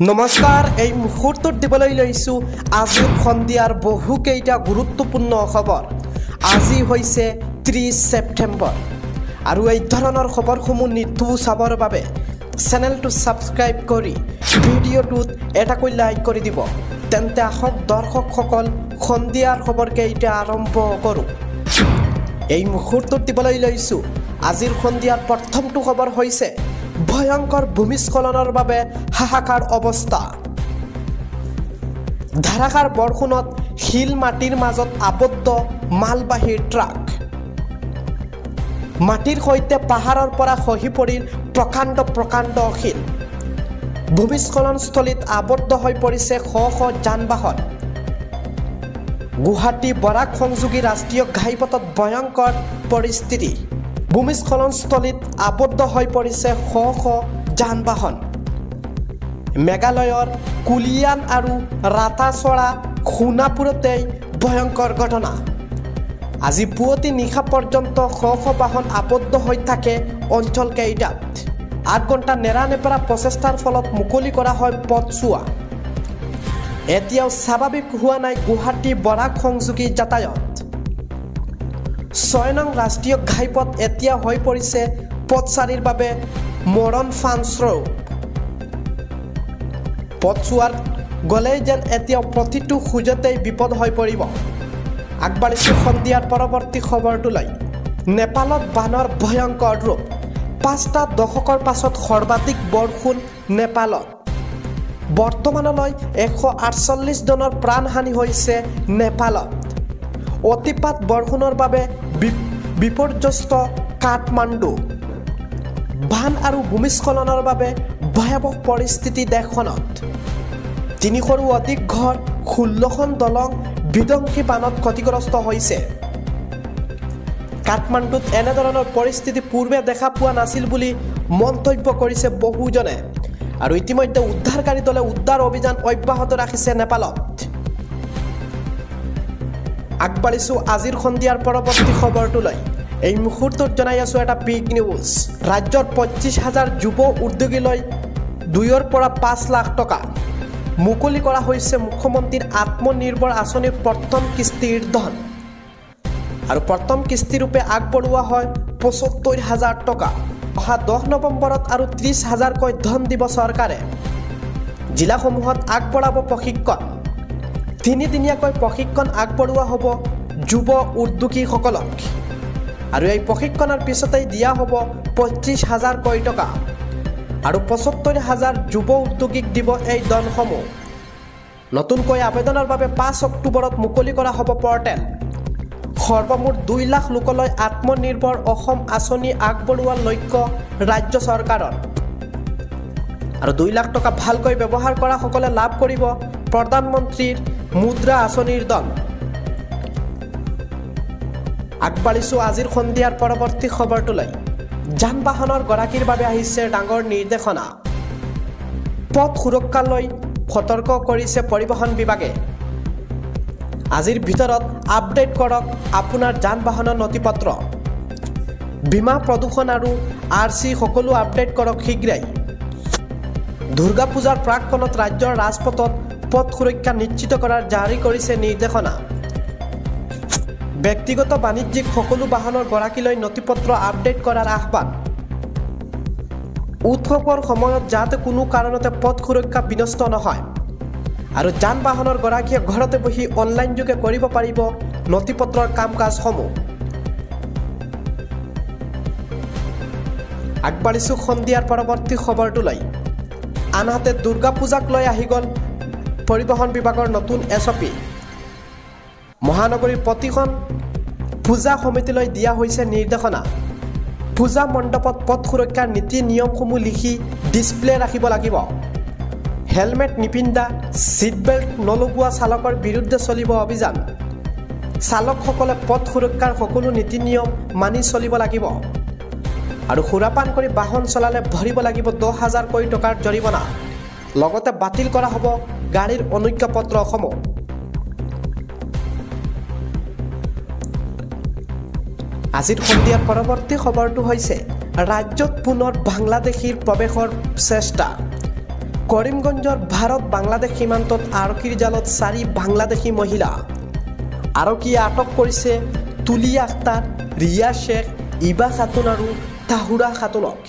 নমস্কাৰ এই মুহূৰ্তত দিবলৈ লৈছো আজিৰ সন্ধিয়াৰ বহুকেইটা গুৰুত্বপূৰ্ণ খবৰ। আজি হৈছে 30 ছেপ্টেম্বৰ আৰু এই ধৰণৰ খবৰসমূহ নিতৌ চাবৰ বাবে চেনেলটো সাবস্ক্ৰাইব কৰি ভিডিঅ'টোত এটাকৈ লাইক কৰি দিব। তেন্তে আহক দৰ্শকসকল সন্ধিয়াৰ খবৰকেইটা আৰম্ভ কৰোঁ। এই মুহূৰ্তত দিবলৈ লৈছো আজিৰ সন্ধিয়াৰ প্ৰথমটো খবৰ হৈছে ভয়ংকৰ ভূমিস্খলনৰ বাবে হাহাকাৰ অৱস্থা। ধাৰাসাৰ বৰষুণত শিল মাটিৰ মাজত আবদ্ধ মালবাহী ট্ৰাক। মাটিৰ সৈতে পাহাৰৰ পৰা খহি পৰিল প্ৰকাণ্ড শিল। ভূমিস্খলনস্থলীত আবদ্ধ হৈ পৰিছে শ শ যান-বাহন। গুৱাহাটী বৰাক সংযোগী ৰাষ্ট্ৰীয় ঘাইপথত ভয়ংকৰ পৰিস্থিতি। ভূমিস্খলনস্থলীত আবদ্ধ হৈ পৰিছে শ শ যান-বাহন। মেঘালয়ৰ কুলিয়ান আৰু ৰাতাচৰা সোণাপুৰতেই ভয়ংকৰ ঘটনা। আজি পুৱতি নিশা পৰ্যন্ত শ শ বাহন আবদ্ধ হৈ থাকে অঞ্চলকেইটাত। 8 ঘণ্টা নেৰানেপেৰা প্ৰচেষ্টাৰ ফলত মুকলি কৰা হয় পথছোৱা। এতিয়াও স্বাভাৱিক হোৱা নাই গুৱাহাটী বৰাক সংযোগী যাতায়াত। 6 নং ৰাষ্ট্ৰীয় ঘাইপথ এতিয়া হৈ পৰিছে পথচাৰীৰ বাবে মৰণ ফানস্বৰূপ। পথছোৱাৰ গ'লেই যেন এতিয়াও প্ৰতিটো খোজতেই বিপদ হৈ পৰিব। আগবাঢ়িছোঁ সন্ধিয়াৰ পৰৱৰ্তী খবৰটোলৈ। নেপালত বানৰ ভয়ংকৰ ৰূপ। 5টা দশকৰ পাছত সৰ্বাধিক বৰষুণ নেপালত। বৰ্তমানলৈ 148 জনৰ প্ৰাণহানি হৈছে নেপালত। অতিপাত বৰষুণৰ বাবে বিপৰ্যস্ত কাঠমাণ্ডু। বান আৰু ভূমিস্খলনৰ বাবে ভয়াৱহ পৰিস্থিতি দেশখনত। 300ৰো অধিক ঘৰ, 16খন দলং বিধ্বংসী বানত ক্ষতিগ্ৰস্ত হৈছে। কাঠমাণ্ডুত এনেধৰণৰ পৰিস্থিতি পূৰ্বে দেখা পোৱা নাছিল বুলি মন্তব্য কৰিছে বহুজনে। আৰু ইতিমধ্যে উদ্ধাৰকাৰী দলে উদ্ধাৰ অভিযান অব্যাহত ৰাখিছে নেপালত। আগবাঢ়িছোঁ আজিৰ সন্ধিয়াৰ পৰৱৰ্তী খবৰটোলৈ। এই মুহূৰ্তত জনাই আছোঁ এটা বিগ নিউজ। ৰাজ্যৰ 25,000 যুৱ উদ্যোগীলৈ 2ৰ পৰা 5 লাখ টকা মুকলি কৰা হৈছে মুখ্যমন্ত্ৰীৰ আত্মনিৰ্ভৰ আঁচনিৰ প্ৰথম কিস্তিৰ ধন। আৰু প্ৰথম কিস্তিৰূপে আগবঢ়োৱা হয় 75,000 টকা। অহা 10 নৱেম্বৰত আৰু 30,000কৈ ধন দিব চৰকাৰে। জিলাসমূহত আগবঢ়াব প্ৰশিক্ষণ। 3দিনীয়াকৈ প্ৰশিক্ষণ আগবঢ়োৱা হ'ব যুৱ উদ্যোগীসকলক। আৰু এই প্ৰশিক্ষণৰ পিছতেই দিয়া হ'ব 25,000কৈ টকা। আৰু 75,000 যুৱ উদ্যোগীক দিব এই ধনসমূহ। নতুনকৈ আবেদনৰ বাবে 5 অক্টোবৰত মুকলি কৰা হ'ব পৰ্টেল। সৰ্বমুঠ 2 লাখ লোকলৈ আত্মনিৰ্ভৰ অসম আঁচনি আগবঢ়োৱাৰ লক্ষ্য ৰাজ্য চৰকাৰৰ। আৰু 2 লাখ টকা ভালকৈ ব্যৱহাৰ কৰাসকলে লাভ কৰিব প্ৰধানমন্ত্ৰীৰ মুদ্ৰা আঁচনিৰ ধন। আগবাঢ়িছোঁ আজিৰ সন্ধিয়াৰ পৰৱৰ্তী খবৰটোলৈ। যান-বাহনৰ গৰাকীৰ বাবে আহিছে ডাঙৰ নিৰ্দেশনা। পথ সুৰক্ষালৈ সতৰ্ক কৰিছে পৰিবহণ বিভাগে। আজিৰ ভিতৰত আপডেট কৰক আপোনাৰ যান-বাহনৰ নথিপত্ৰ। বীমা, প্ৰদূষণ আৰু RC সকলো আপডেট কৰক শীঘ্ৰেই। দুৰ্গা পূজাৰ প্ৰাকক্ষণত ৰাজ্যৰ ৰাজপথত পথ সুৰক্ষা নিশ্চিত কৰাৰ জাৰি কৰিছে নিৰ্দেশনা। ব্যক্তিগত বাণিজ্যিক সকলো বাহনৰ গৰাকীলৈ নথিপত্ৰ আপডেট কৰাৰ আহ্বান। উৎসৱৰ সময়ত যাতে কোনো কাৰণতে পথ সুৰক্ষা বিনষ্ট নহয়। আৰু যান-বাহনৰ গৰাকীয়ে ঘৰতে বহি অনলাইন যোগে কৰিব পাৰিব নথিপত্ৰৰ কাম কাজসমূহ। আগবাঢ়িছোঁ সন্ধিয়াৰ পৰৱৰ্তী খবৰটোলৈ। আনহাতে দুৰ্গা পূজাক লৈ আহি গ'ল পৰিবহণ বিভাগৰ নতুন SOP। মহানগৰীৰ প্ৰতিখন পূজা সমিতিলৈ দিয়া হৈছে নিৰ্দেশনা। পূজা মণ্ডপত পথ সুৰক্ষাৰ নীতি নিয়মসমূহ লিখি ডিছপ্লে ৰাখিব লাগিব। হেলমেট নিপিন্ধা, ছিট বেল্ট নলগোৱা চালকৰ বিৰুদ্ধে চলিব অভিযান। চালকসকলে পথ সুৰক্ষাৰ সকলো নীতি নিয়ম মানি চলিব লাগিব। আৰু সুৰাপান কৰি বাহন চলালে ভৰিব লাগিব 10,000কৈ টকাৰ জৰিমনা। লগতে বাতিল কৰা হ'ব গাড়ীৰ অনুজ্ঞাপত্ৰসমূহ। আজিৰ সন্ধিয়াৰ পৰৱৰ্তী খবৰটো হৈছে ৰাজ্যত পুনৰ বাংলাদেশীৰ প্ৰৱেশৰ চেষ্টা। কৰিমগঞ্জৰ ভাৰত বাংলাদেশ সীমান্তত আৰক্ষীৰ জালত 4 বাংলাদেশী মহিলা। আৰক্ষীয়ে আটক কৰিছে তুলিয়া আখতাৰ, ৰিয়া শেখ, ইবা খাতুন আৰু তাহুৰা খাতুনক।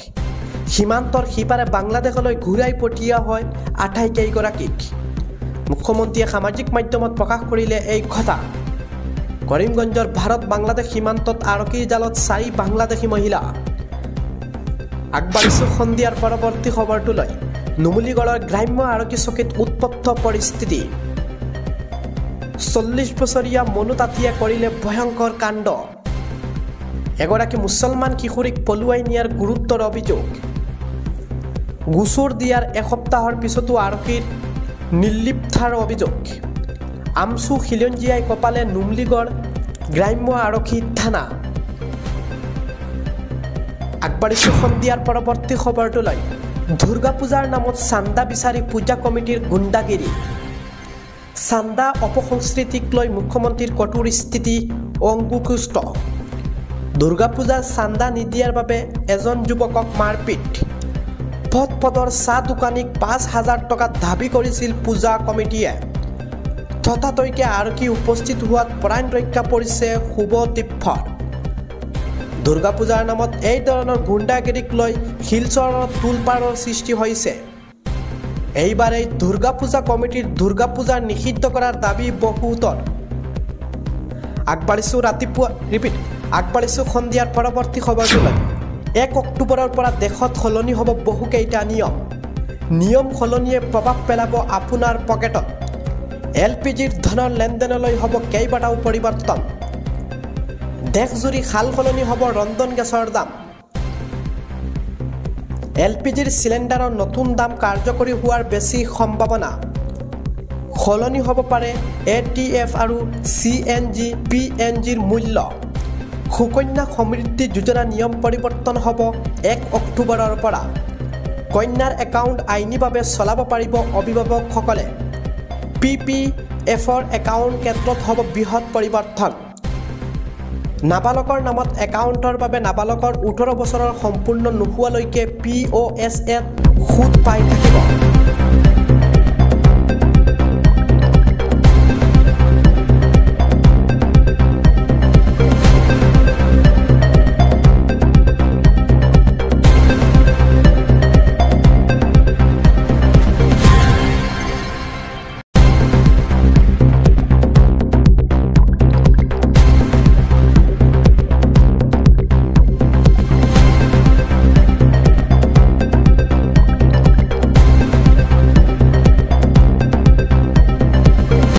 সীমান্তৰ সিপাৰে বাংলাদেশলৈ ঘূৰাই পঠিওৱা হয় 28 কেইগৰাকীক। মুখ্যমন্ত্ৰীয়ে সামাজিক মাধ্যমত প্ৰকাশ কৰিলে এই কথা। কৰিমগঞ্জৰ ভাৰত বাংলাদেশ সীমান্তত আৰক্ষীৰ জালত 4 বাংলাদেশী মহিলা। আগবাঢ়িছোঁ সন্ধিয়াৰ পৰৱৰ্তী খবৰটোলৈ। নুমলীগড়ৰ গ্ৰাম্য আৰক্ষী চকীত উৎপত্ত পৰিস্থিতি। 40 বছৰীয়া মনু তাঁতীয়ে কৰিলে ভয়ংকৰ কাণ্ড। এগৰাকী মুছলমান কিশোৰীক পলুৱাই নিয়াৰ গুৰুত্বৰ অভিযোগ। গোচৰ দিয়াৰ এসপ্তাহৰ পিছতো আৰক্ষীৰ নিৰ্লিপ্ততাৰ অভিযোগ। আমচু খিলঞ্জীয়াই কপালে নুমলীগড় গ্ৰাম্য আৰক্ষী থানা। আগবাঢ়িছোঁ সন্ধিয়াৰ পৰৱৰ্তী খবৰটোলৈ। দুৰ্গা পূজাৰ নামত চান্দা বিচাৰি পূজা কমিটিৰ গুণ্ডাগিৰি। চান্দা অপসংস্কৃতিক লৈ মুখ্যমন্ত্ৰীৰ কঠোৰ স্থিতি অংকুষ্ট। দুৰ্গা পূজাৰ চান্দা নিদিয়াৰ বাবে এজন যুৱকক মাৰপিট। পদৰ চাহ দোকানীক 5,000 টকা দাবী কৰিছিল পূজা কমিটিয়ে। তথাতৈকে আৰক্ষী উপস্থিত হোৱাত প্ৰাণ ৰক্ষা পৰিছে শুভদীপৰ। দুৰ্গা পূজাৰ নামত এই ধৰণৰ গুণ্ডাগিৰিক লৈ শিলচৰত তোলপাৰৰ সৃষ্টি হৈছে। এইবাৰ এই দুৰ্গা পূজা কমিটিৰ দুৰ্গা পূজা নিষিদ্ধ কৰাৰ দাবী বহুতৰ। আগবাঢ়িছোঁ সন্ধিয়াৰ পৰৱৰ্তী খবৰটোলৈ। 1 অক্টোবৰৰ পৰা দেশত সলনি হ'ব বহুকেইটা নিয়ম সলনিয়ে প্ৰভাৱ পেলাব আপোনাৰ পকেটত। LPGৰ ধনৰ লেনদেনলৈ হ'ব কেইবাটাও পৰিৱৰ্তন। দেশজুৰি সাল সলনি হ'ব ৰন্ধন গেছৰ দাম। LPGৰ চিলিণ্ডাৰৰ নতুন দাম কাৰ্যকৰী হোৱাৰ বেছি সম্ভাৱনা। সলনি হ'ব পাৰে ATF আৰু CNG PNGৰ মূল্য। সুকন্যা সমৃদ্ধি যোজনা নিয়ম পৰিৱৰ্তন হ'ব 1 অক্টোবৰৰ পৰা। কন্যাৰ একাউণ্ট আইনীভাৱে চলাব পাৰিব অভিভাৱকসকলে। PPFৰ একাউণ্ট ক্ষেত্ৰত হ'ব বৃহৎ পৰিৱৰ্তন। নাবালকৰ নামত একাউণ্টৰ বাবে নাবালকৰ 18 বছৰৰ সম্পূৰ্ণ নোহোৱালৈকে POSত সুদ পাই থাকিব।